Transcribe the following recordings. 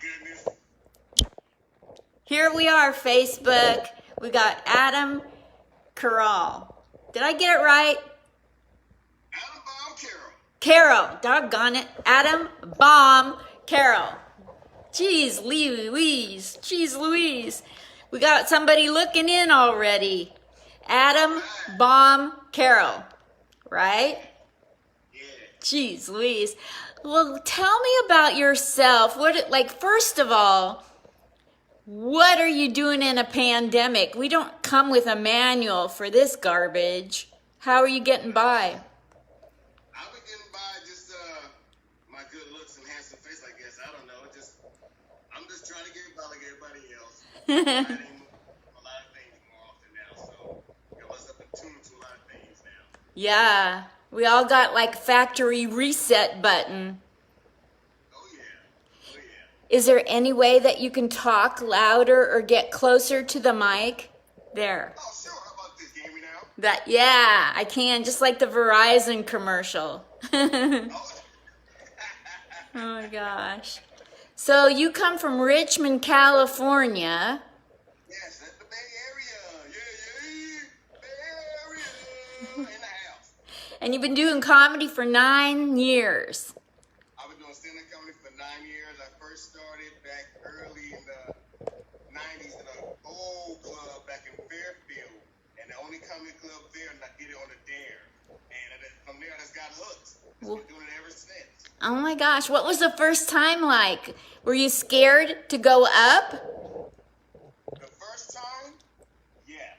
goodness. Here we are, Facebook. We got Adam Carral. Did I get it right? Adam Bomb Carral. Carral. Doggone it. Adam Bomb Carral. Jeez Louise. Jeez Louise. We got somebody looking in already. Adam Bomb Carral. Right? Yeah. Jeez Louise. Well, tell me about yourself. First of all, what are you doing in a pandemic? We don't come with a manual for this garbage. How are you getting by? I've been getting by just my good looks and handsome face, I guess. I don't know. I'm just trying to get by like everybody else. I didn't move a lot of things more often now, so I was up in tune to a lot of things now. Yeah, we all got like factory reset button. Oh yeah. Oh yeah. Is there any way that you can talk louder or get closer to the mic? There. Oh sure. How about this? Can you hear me now? Yeah, I can, just like the Verizon commercial. Oh. Oh my gosh. So you come from Richmond, California. Yes, that's the Bay Area. Yeah. Bay Area. In the house. And you've been doing comedy for 9 years. I've been doing stand-up comedy for 9 years. I first started back early in the 90s in an old club back in Fairfield. And the only comedy club there, and I did it on a dare. And from there, I just got hooked. I've been doing it ever since. Oh my gosh, what was the first time like? Were you scared to go up? The first time, yeah.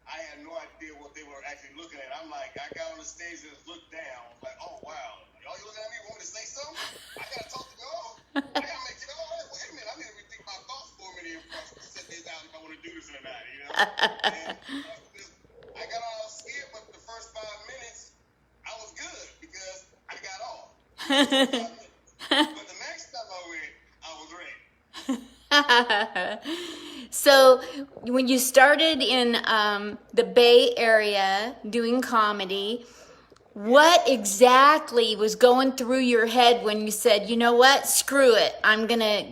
I had no idea what they were actually looking at. I'm like, I got on the stage and just looked down. Like, oh, wow. Y'all you looking at me? Want me to say something? I got to talk to y'all. Damn, make it all right. Wait a minute. I need to rethink my thoughts for a minute and set this out if I want to do this or not, you know? And I got all scared, but the first 5 minutes, I was good because I got off. But the next time I went, I was ready. So when you started in the Bay Area doing comedy, what exactly was going through your head when you said, you know what, screw it, I'm going to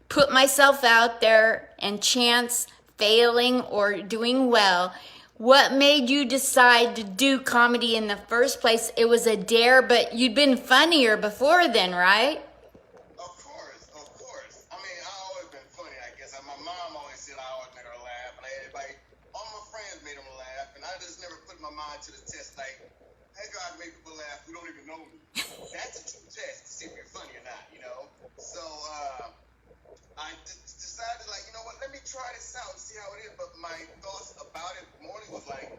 put myself out there and chance failing or doing well? What made you decide to do comedy in the first place? It was a dare, but you'd been funnier before then, right? Of course. I mean, I always been funny, I guess. My mom always said I always made her laugh, and everybody, all my friends made them laugh, and I just never put my mind to the test like, hey, God, make people laugh who don't even know me. That's a true test to see if you're funny or not, you know? So, I decided, like, you know what, let me try this out and see how it is. But my thoughts about it this morning was like,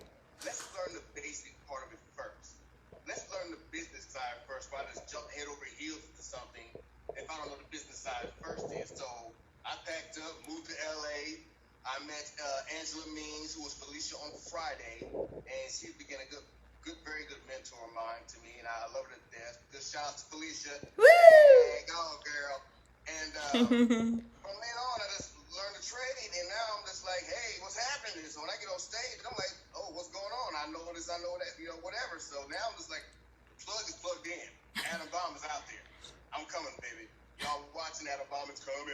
let's learn the basic part of it first. Let's learn the business side first. Why just jump head over heels into something if I don't know the business side first is. So I packed up, moved to LA. I met Angela Means, who was Felicia on Friday, and she became a very good mentor of mine to me, and I love her to death. Good shout out to Felicia. Woo! Hey, go girl. And from then on, I just learned the trade, and now I'm just like, hey, what's happening? So when I get on stage, I'm like, oh, what's going on? I know this, I know that, you know, whatever. So now I'm just like, plug is plugged in. Adam Bomb is out there. I'm coming, baby. Y'all watching Adam Bomb is coming.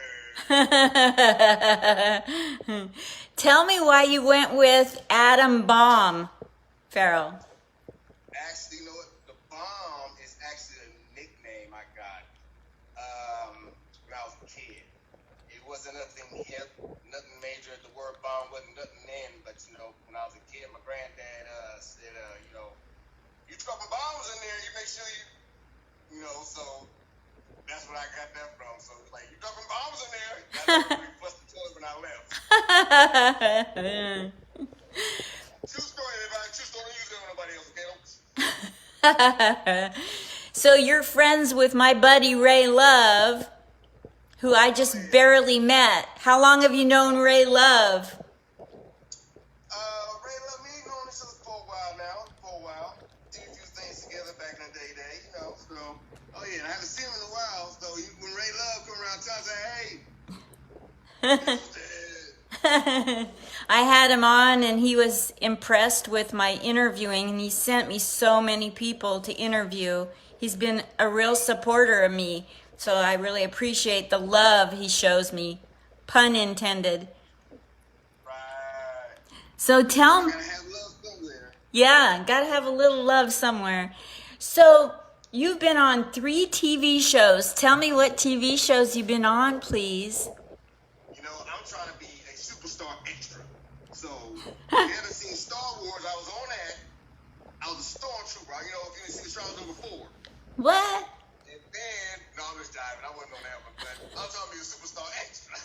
Tell me why you went with Adam Bomb, Farrell. Actually, you know what? The Bomb is actually a nickname I got when I was a kid. It wasn't nothing hip, nothing major. The word bomb wasn't nothing in, but you know, when I was a kid, my granddad said, you know, you dropping bombs in there, you make sure you know, so that's what I got that from. So it's like, you dropping bombs in there. That's what we fussed each other when I left. True story, everybody. True story. Use it on nobody else, okay? So you're friends with my buddy Ray Love, who I just barely met. How long have you known Ray Love? Ray Love, me known each other for a while now. Did a few things together back in the day, you know. So, oh yeah, I haven't seen him in a while. So when Ray Love come around town, I say, hey. I had him on and he was impressed with my interviewing, and he sent me so many people to interview. He's been a real supporter of me So I really appreciate the love he shows me. Pun intended. Right. So tell I me, gotta have love somewhere. yeah, gotta have a little love somewhere. So you've been on 3 TV shows. Tell me what TV shows you've been on, please. You know, I'm trying to be a superstar extra. So, if you ever seen Star Wars, I was on that. I was a stormtrooper. You know, if you didn't see the show, I was number 4. What? And then, no, I'm just diving. I wasn't on that one, but I'm trying to be a superstar extra.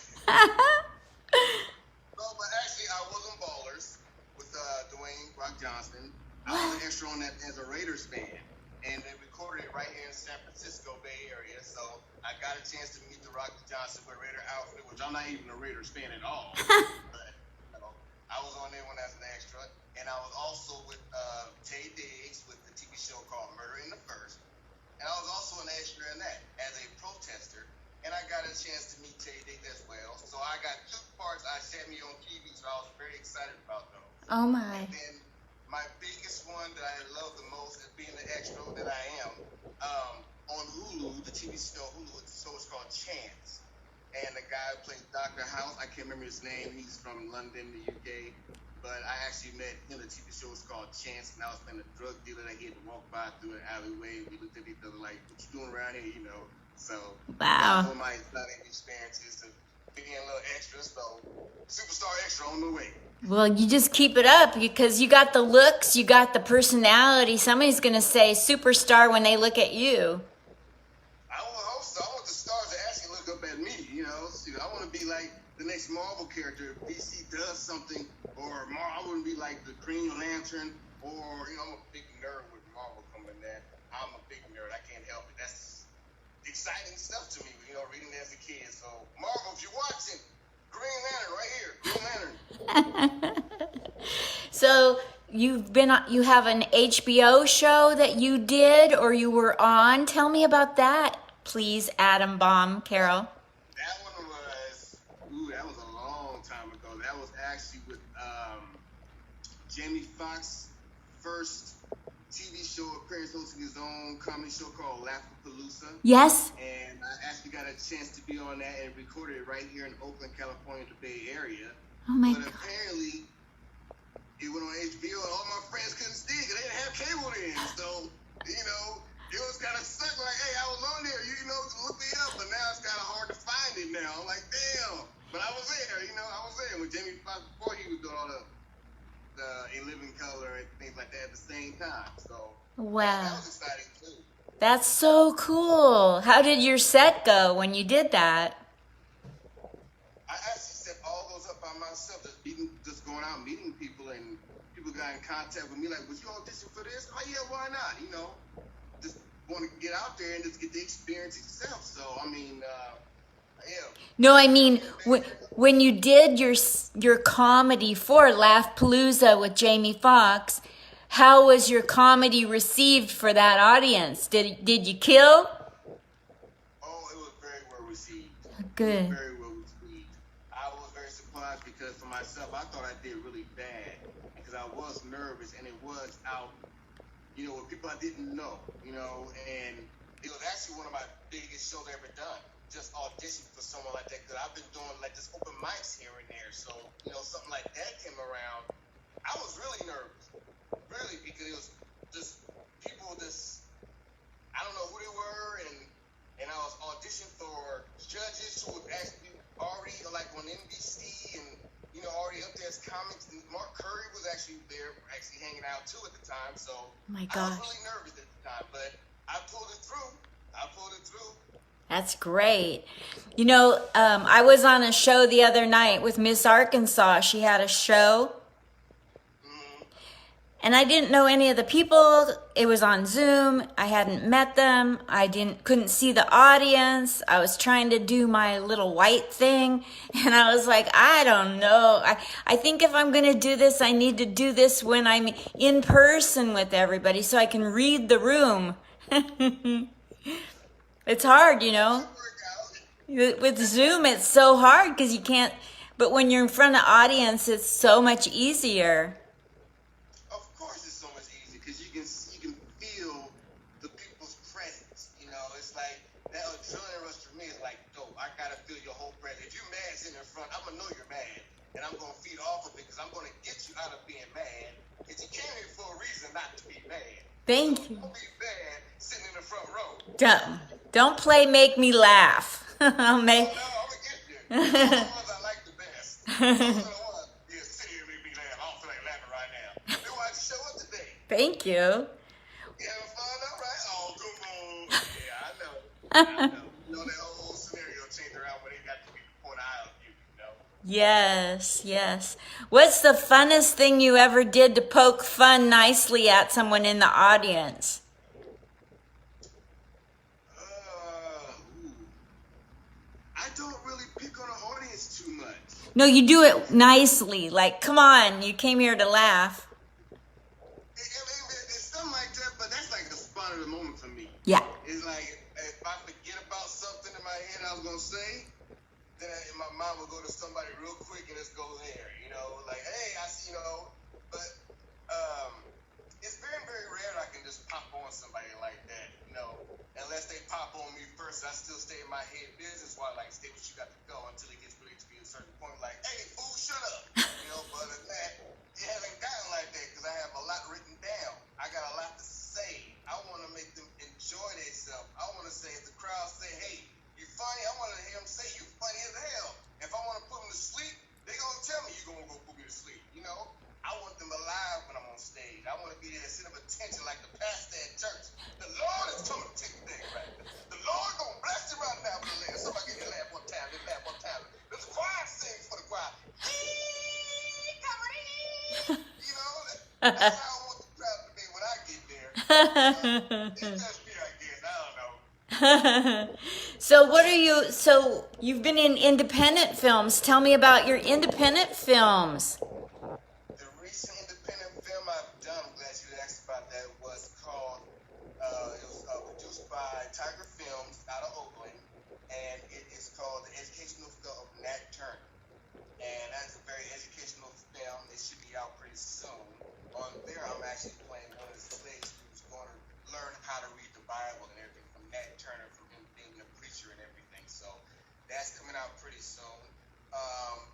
No, but actually, I was on Ballers with Dwayne Rock Johnson. I was an extra on that as a Raiders fan. And they recorded it right here in San Francisco Bay Area. So I got a chance to meet the Rock Johnson with Raider outfit, which I'm not even a Raiders fan at all. But you know, I was on there when I was an extra. And I was also with Tay Diggs with the TV show called Murder in the First. And I was also an extra in that as a protester. And I got a chance to meet Tay Diggs as well. So I got 2 parts I set me on TV, so I was very excited about those. Oh my. And then my biggest one that I love the most is being the extra that I am on Hulu, the TV show Hulu. The show is called Chance. And the guy who plays Dr. House, I can't remember his name. He's from London, the UK. But I actually met him. The TV show was called Chance, and I was playing a drug dealer that he had to walk by through an alleyway. And we looked at each other like, what you doing around here, you know? So, Wow. one of my exciting experiences of being a little extra. So, superstar extra on the way. Well, you just keep it up because you got the looks, you got the personality. Somebody's going to say superstar when they look at you. I would hope so. I want the stars to actually look up at me, you know? See, I want to be like the next Marvel character. If DC does something, or I wouldn't be like the Green Lantern, or, you know, I'm a big nerd with Marvel coming in. I'm a big nerd. I can't help it. That's exciting stuff to me, you know, reading it as a kid. So, Marvel, if you're watching, Green Lantern right here. Green Lantern. So you have an HBO show that you did or you were on. Tell me about that, please, Adam Baum, Carral. That one was, that was a long time ago. That was actually with Jamie Foxx's first TV show appearance, hosting his own comedy show called Laugh-A-Palooza. Yes. And I actually got a chance to be on that and recorded it right here in Oakland, California, the Bay Area. Oh my But God. apparently, it went on HBO and all my friends couldn't see it because they didn't have cable then. So, you know, it was kind of suck. Like, hey, I was on there, you know, look me up. But now it's kind of hard to find it now. I'm like, damn. But I was there, you know, I was there. When Jamie Foxx, before he was doing all the In Living Color and things like that at the same time. So, that Wow. was exciting too. That's so cool. How did your set go when you did that? I actually set all those up by myself, just going out and meeting people, and people got in contact with me like, "Was you audition for this?" Oh yeah, why not? You know, just want to get out there and just get the experience yourself. So I mean, yeah. No, I mean when you did your comedy for Laugh-Palooza with Jamie Foxx, how was your comedy received for that audience? Did you kill? Oh, it was very well received. Good. Very well received. I was very surprised because for myself, I thought I did really bad because I was nervous and it was out, you know, with people I didn't know, you know, and it was actually one of my biggest shows I ever done. Just auditioning for someone like that because I've been doing like just open mics here and there. So, you know, something like that came around. I was really nervous, really, because it was just people just, I don't know who they were, and I was auditioning for judges who would actually already like on NBC and, you know, already up there as comics. And Mark Curry was actually there, actually hanging out too at the time. So My I was gosh. really nervous at the time, but I pulled it through. That's great. You know, I was on a show the other night with Miss Arkansas. She had a show. And I didn't know any of the people. It was on Zoom. I hadn't met them. Couldn't see the audience. I was trying to do my little white thing. And I was like, I don't know. I think if I'm going to do this, I need to do this when I'm in person with everybody so I can read the room. It's hard, you know. With Zoom, it's so hard because you can't. But when you're in front of audience, it's so much easier. Of course, it's so much easier because you can feel the people's presence. You know, it's like that adrenaline I'm gonna know you're mad, and I'm gonna feed off of it because I'm gonna get you out of being mad. Because you came here for a reason not to be mad. Thank you. Don't be bad sitting in the front row. Don't play make me laugh. I'll make. Oh, no, I'm gonna get you. Those are the ones I like the best. Those are the ones. Yeah, sit here and make me laugh. I don't feel like laughing right now. Then why'd you show up today? Thank you. You having fun? All right. Oh, come on. Yeah, I know. I know. You know that whole scenario changed around when they got to be before the eye of you, you know? Yes, yes. What's the funnest thing you ever did to poke fun nicely at someone in the audience? I don't really pick on the audience too much. No, you do it nicely. Like, come on, you came here to laugh. It's something like that, but that's like the spot of the moment for me. Yeah. It's like if I forget about something in my head I was gonna say, then my mind will go to somebody real quick and just go there. You know, like, hey, I see, you know, but it's very, very rare that I can just pop on somebody like that. You know, unless they pop on me first, I still stay in my head business while like stay what you got to go until it gets really to be a certain point. Like, hey, fool, shut up. You know, but other than that, it hasn't gotten like that because I have a lot written down. I got a lot to say. I want to make them enjoy themselves. I want to say, if the crowd say, hey, you funny, I want to hear them say, you funny as hell. If I want to put them to sleep, they going to tell me you going to go put me to sleep. You know, I want them alive when I'm on stage. I want to be there to sit of attention like the pastor at church. The Lord is coming to take the thing right now. The Lord going to bless you right now with the laugh. Somebody get your laugh one time. They laugh one time. There's a choir sings for the choir. You know, that's how I want the crowd to be when I get there. It's just me, I guess. I don't know. So you've been in independent films. Tell me about your independent films. The recent independent film I've done, I'm glad you asked about that, was called, it was produced by Tiger Films out of Oakland, and it is called The Educational Film of Nat Turner. And that's a very educational film. It should be out pretty soon. On there, I'm actually playing one of the slaves who's going to learn how to read the Bible and everything from Nat Turner, from him being a preacher and everything. So that's coming out pretty soon.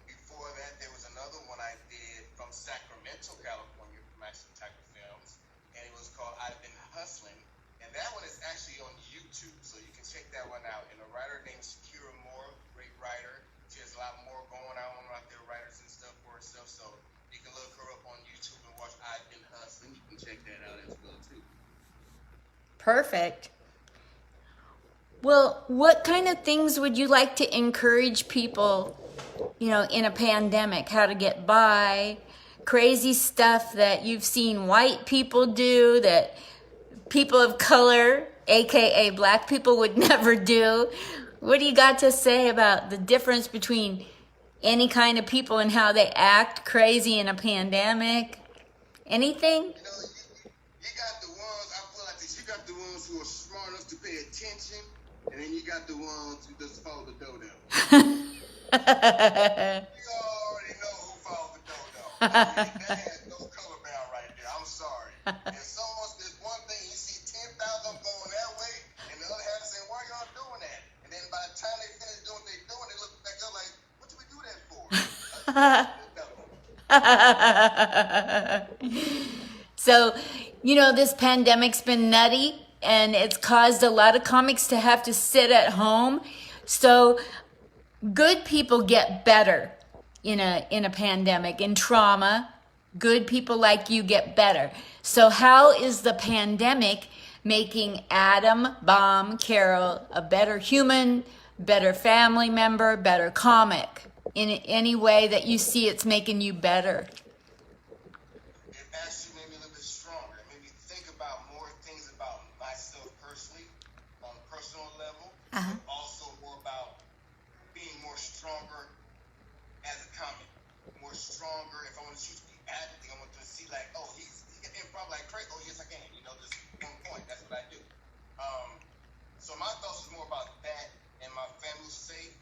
Before that, there was another one I did from Sacramento, California, from actually Tiger Films, and it was called I've Been Hustling. And that one is actually on YouTube, so you can check that one out. And a writer named Shakira Moore, great writer. She has a lot more going on out there, writers and stuff for herself. So you can look her up on YouTube and watch I've Been Hustling. You can check that out as well, too. Perfect. Well, what kind of things would you like to encourage people, you know, in a pandemic? How to get by, crazy stuff that you've seen white people do that people of color, aka black people, would never do. What do you got to say about the difference between any kind of people and how they act crazy in a pandemic? Anything? You know, you got the ones, I feel like this, you got the ones who are smart enough to pay attention, and then you got the ones who just follow the dodo. You already know who follows the dodo. That has no color bound right there. I'm sorry. If someone's, there's one thing, you see 10,000 going that way, and the other half saying, why are y'all doing that? And then by the time they finish doing what they're doing, they look back up like, what do we do that for? So, you know, this pandemic's been nutty and it's caused a lot of comics to have to sit at home. So good people get better in a pandemic, in trauma. Good people like you get better. So how is the pandemic making Adam, Bomb, Carral a better human, better family member, better comic? In any way that you see it's making you better? It actually made me a little bit stronger. It made me think about more things about myself personally, on a personal level, but also more about being more stronger as a comic, more stronger. If I want to choose to be acting, I want to see like, oh, he can improv like crazy. Oh, yes, I can. You know, just one point. That's what I do. So my thoughts is more about that, and my family's safe.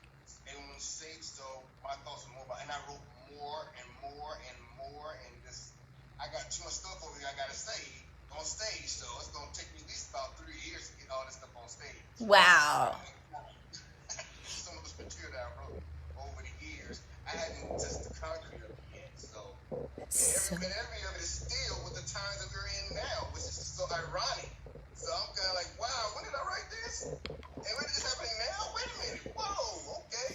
Everyone's safe, so my thoughts are more about, and I wrote more and more and more, and just, I got too much stuff over here I gotta say on stage, so it's gonna take me at least about 3 years to get all this stuff on stage. Wow. Some of this material that I wrote over the years, I And every bit of it is still with the times that we're in now, which is so ironic. So I'm kind of like, wow, when did I write this? And when is this happening now? Wait a minute. Whoa, okay.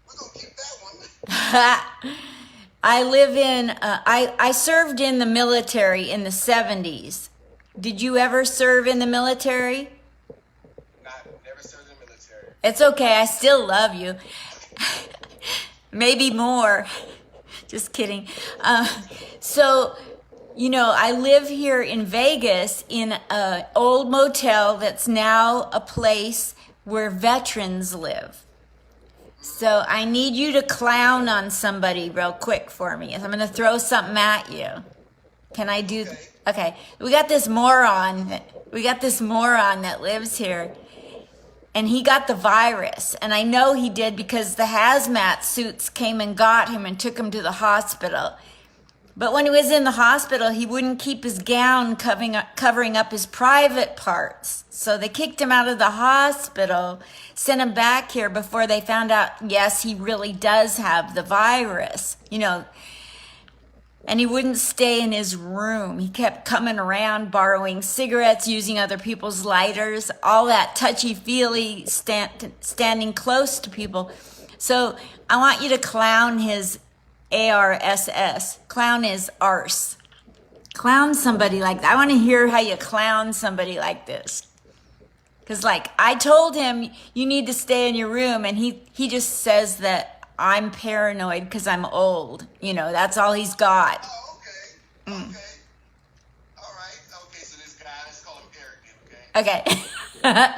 We're going to keep that one. I live in, I served in the military in the 70s. Did you ever serve in the military? Never served in the military. It's okay. I still love you. Maybe more. Just kidding. So, you know, I live here in Vegas in an old motel that's now a place where veterans live. So I need you to clown on somebody real quick for me. I'm going to throw something at you. Can I do? Okay. We got this moron that lives here. And he got the virus. And I know he did because the hazmat suits came and got him and took him to the hospital. But when he was in the hospital, he wouldn't keep his gown covering up his private parts. So they kicked him out of the hospital, sent him back here before they found out, yes, he really does have the virus. You know, and he wouldn't stay in his room. He kept coming around, borrowing cigarettes, using other people's lighters, all that touchy-feely, standing close to people. So I want you to clown his ARSS. Clown is arse. Clown somebody like that. I want to hear how you clown somebody like this. Because, like, I told him, you need to stay in your room, and he just says that I'm paranoid because I'm old. You know, that's all he's got. Oh, okay. Okay. All right. Okay, so this guy, let's call him Eric, Okay. I got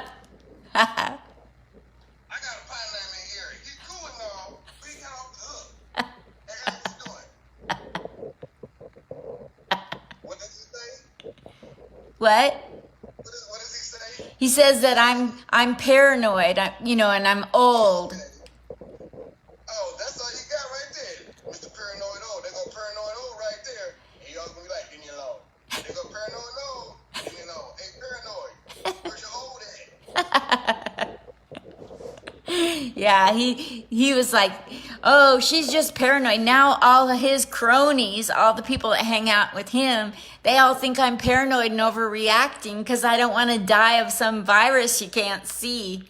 a partner named Eric. He's cool and all, but he got off the hook. Hey, Eric, what you doing? What does he say? What? What does he say? He says that I'm paranoid, you know, and I'm old. Oh, that's all you got right there. Mr. Paranoid Old. They go Paranoid Old right there. And y'all gonna be like, leave me alone. They go Paranoid Old. Leave me alone. Hey, Paranoid. Where's your old at? Yeah, he was like, oh, she's just paranoid. Now all of his cronies, all the people that hang out with him, they all think I'm paranoid and overreacting because I don't want to die of some virus you can't see.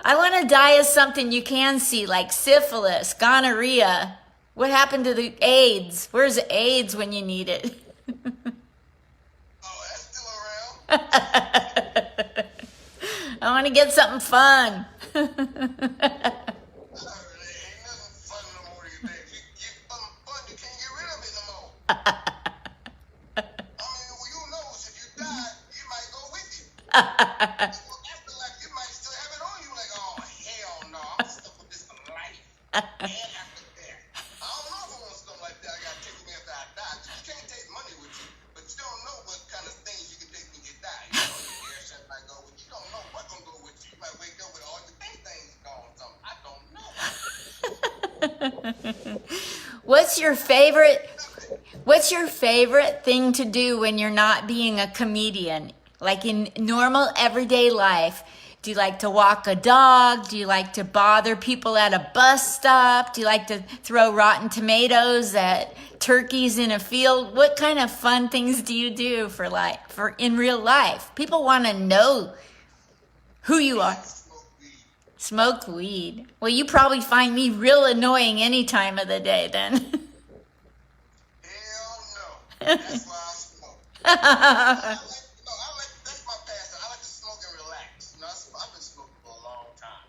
I want to die of something you can see, like syphilis, gonorrhea. What happened to the AIDS? Where's AIDS when you need it? Oh, that's still around. I want to get something fun. Ain't nothing fun no more these days. You fun, you can't get rid of it no more. I mean, well, you know, if you die, you might go with you. After life, you might still have it on you. Like, oh, hell no, I'm stuck with this for life. And after death. I don't know if I want something like that. I got to take with me after I die. You can't take money with you, but you don't know what kind of things you can take when you die. You know, your hair shit might go with you. You don't know what's going to go with you. You might wake up with all your things gone. Something. I don't know. What's your favorite thing to do when you're not being a comedian? Like in normal everyday life, do you like to walk a dog? Do you like to bother people at a bus stop? Do you like to throw rotten tomatoes at turkeys in a field? What kind of fun things do you do for in real life? People want to know who you are. Smoke weed. Well, you probably find me real annoying any time of the day then. Hell no. That's why I smoke. That's my passion. I like to smoke and relax. You know, I've been smoking for a long time.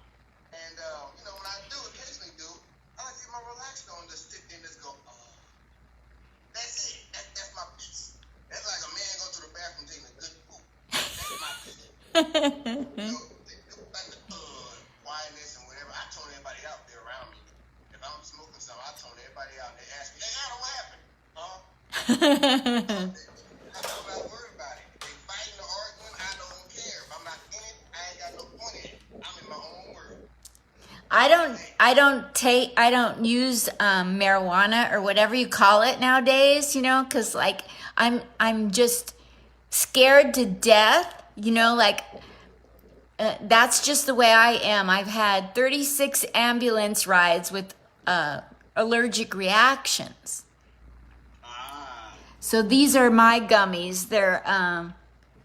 And, you know, when I occasionally do, I like to get my relax on, just sit there and just go, oh. That's it. That's my peace. That's like a man going to the bathroom taking a good poop. That's my peace. You know, like the quietness and whatever. I tone everybody out there around me. If I'm smoking something, I tone everybody out and they ask me, hey, Adam, what happened? Huh? I'm not worried about it. They fighting or arguing, I don't care. If I'm not in it, I ain't got no point in it. I'm in my own world. I don't use marijuana or whatever you call it nowadays, you know, because like I'm just scared to death, you know, like that's just the way I am. I've had 36 ambulance rides with allergic reactions. Ah. So these are my gummies. They're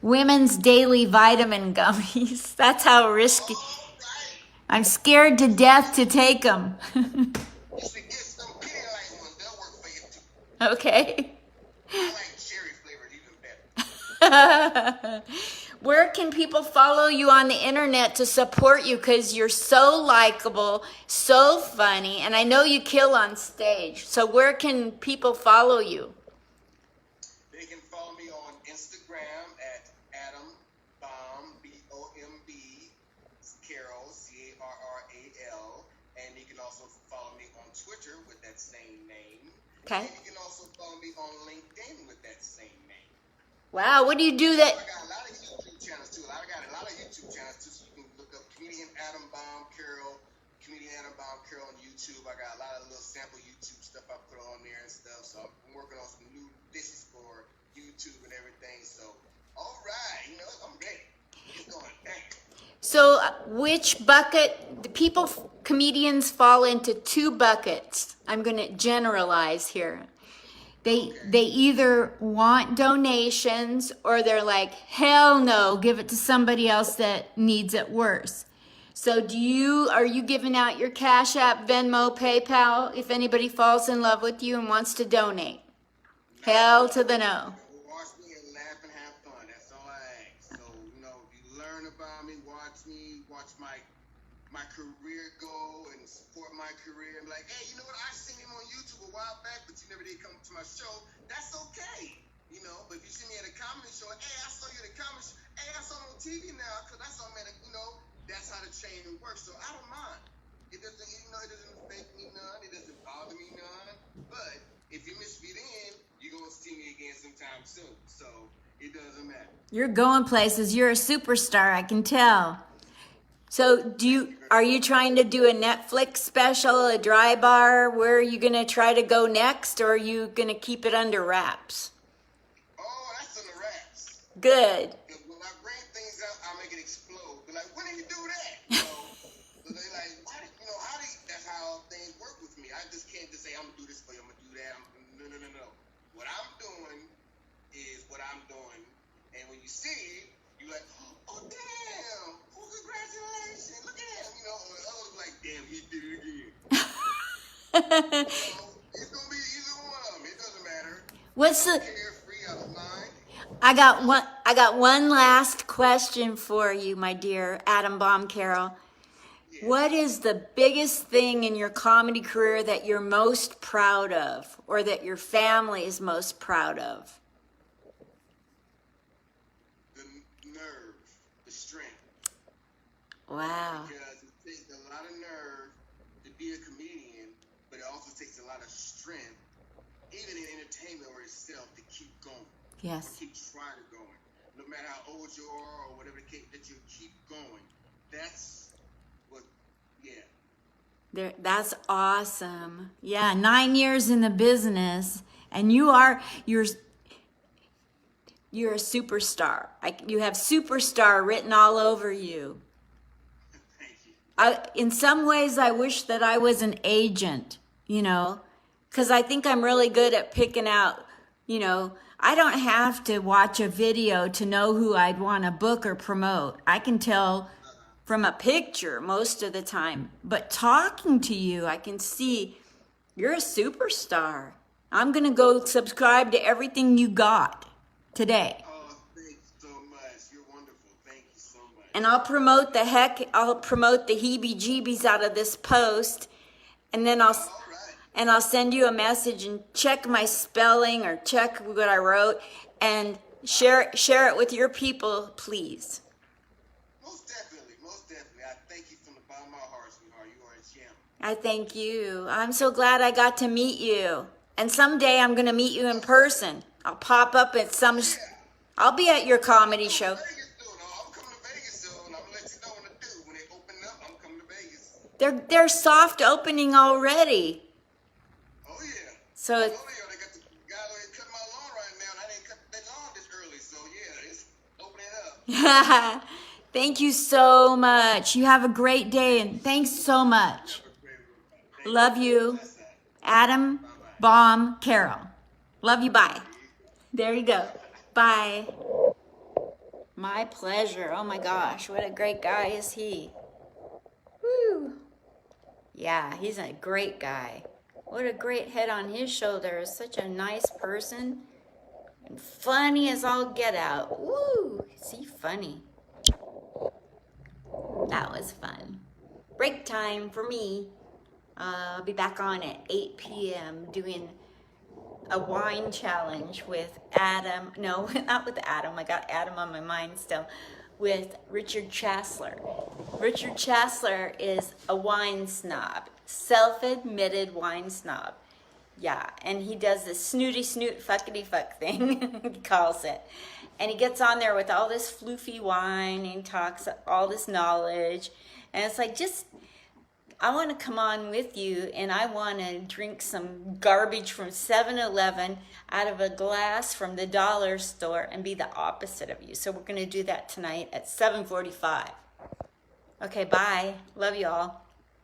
women's daily vitamin gummies. That's how risky. All right. I'm scared to death to take them. You should get some Pedialyte ones. They'll work for you too. Okay. I like cherry flavored even better. Where can people follow you on the internet to support you? Because you're so likable, so funny, and I know you kill on stage. So where can people follow you? They can follow me on Instagram at Adam Bomb, B-O-M-B, Carral, C-A-R-R-A-L. And you can also follow me on Twitter with that same name. Okay. And you can also follow me on LinkedIn with that same name. Wow, what do you do that? I got a lot of YouTube channels too. I got a lot of YouTube channels too, so you can look up Comedian Adam Bomb Carral, Comedian Adam Bomb Carral on YouTube. I got a lot of little sample YouTube stuff I put on there and stuff. So I'm working on some new dishes for YouTube and everything. So, all right, I'm ready. It's going down. So which bucket, the people, comedians fall into two buckets. I'm going to generalize here. They either want donations or they're like, hell no, give it to somebody else that needs it worse. So are you giving out your Cash App, Venmo, PayPal if anybody falls in love with you and wants to donate? Hell to the no. Watch me and laugh and have fun. That's all I ask. So, if you learn about me, watch my career go and support my career and be like, hey, you know what? I seen him on YouTube a while back, but you never did come to my show. That's okay. But if you see me at a comedy show, hey, I saw you at a comedy show. Hey, I saw him on TV now because I saw him at that's how the chain works. So I don't mind. It doesn't, it doesn't affect me none. It doesn't bother me none. But if you miss me then, you're going to see me again sometime soon. So it doesn't matter. You're going places. You're a superstar, I can tell. So are you trying to do a Netflix special, a dry bar? Where are you going to try to go next, or are you going to keep it under wraps? Oh, that's under wraps. Good. When I bring things up, I make it explode. They're like, when did you do that? So they're like, that's how things work with me. I just can't just say, I'm going to do this for you, I'm going to do that. No. What I'm doing is what I'm doing. And when you see it, you're like, oh, damn. Oh, congratulations. Look at him. Or others like, damn, he did it again. It's going to be either one of them. It doesn't matter. What's the... Carefree, I don't mind. I got one last question for you, my dear Adam Bomb Carral. Yeah. What is the biggest thing in your comedy career that you're most proud of, or that your family is most proud of? The nerve, the strength. Wow. Because it takes a lot of nerve to be a comedian, but it also takes a lot of strength, even in entertainment or itself, to keep going. Yes. Keep trying to going. No matter how old you are or whatever the case, that you keep going. That's what, yeah. That's awesome. Yeah, 9 years in the business, and you're a superstar. You have superstar written all over you. Thank you. In some ways, I wish that I was an agent, because I think I'm really good at picking out, I don't have to watch a video to know who I'd want to book or promote. I can tell from a picture most of the time. But talking to you, I can see you're a superstar. I'm going to go subscribe to everything you got today. Oh, thanks so much. You're wonderful. Thank you so much. And I'll promote the heebie-jeebies out of this post. And then I'll send you a message and check my spelling or check what I wrote and share it with your people, please. Most definitely. I thank you from the bottom of my heart, sweetheart. You are a gem. I thank you. I'm so glad I got to meet you. And someday I'm going to meet you in person. I'll pop up at I'll be at your comedy show. I'm coming to Vegas soon. I'm going to let you know when they open up. I'm coming to Vegas. They're soft opening already. Oh, yeah. So They got the guy that cut my lawn right now, and I didn't cut that lawn this early. So, yeah, it's opening up. Thank you so much. You have a great day, and thanks so much. Love you. Adam, Bomb, Carral. Love you, bye. There you go. Bye. My pleasure. Oh my gosh, what a great guy is he. Woo. Yeah, he's a great guy. What a great head on his shoulders. Such a nice person. And funny as all get out. Woo, is he funny? That was fun. Break time for me. I'll be back on at 8 p.m. doing a wine challenge with Adam. No, not with Adam. I got Adam on my mind still. With Richard Chasler. Richard Chasler is a wine snob. Self-admitted wine snob. Yeah, and he does this snooty snoot fuckity fuck thing, he calls it. And he gets on there with all this floofy wine and talks all this knowledge. And it's like, just, I want to come on with you and I want to drink some garbage from 7-Eleven out of a glass from the dollar store and be the opposite of you. So we're going to do that tonight at 7:45. Okay, bye. Love you all.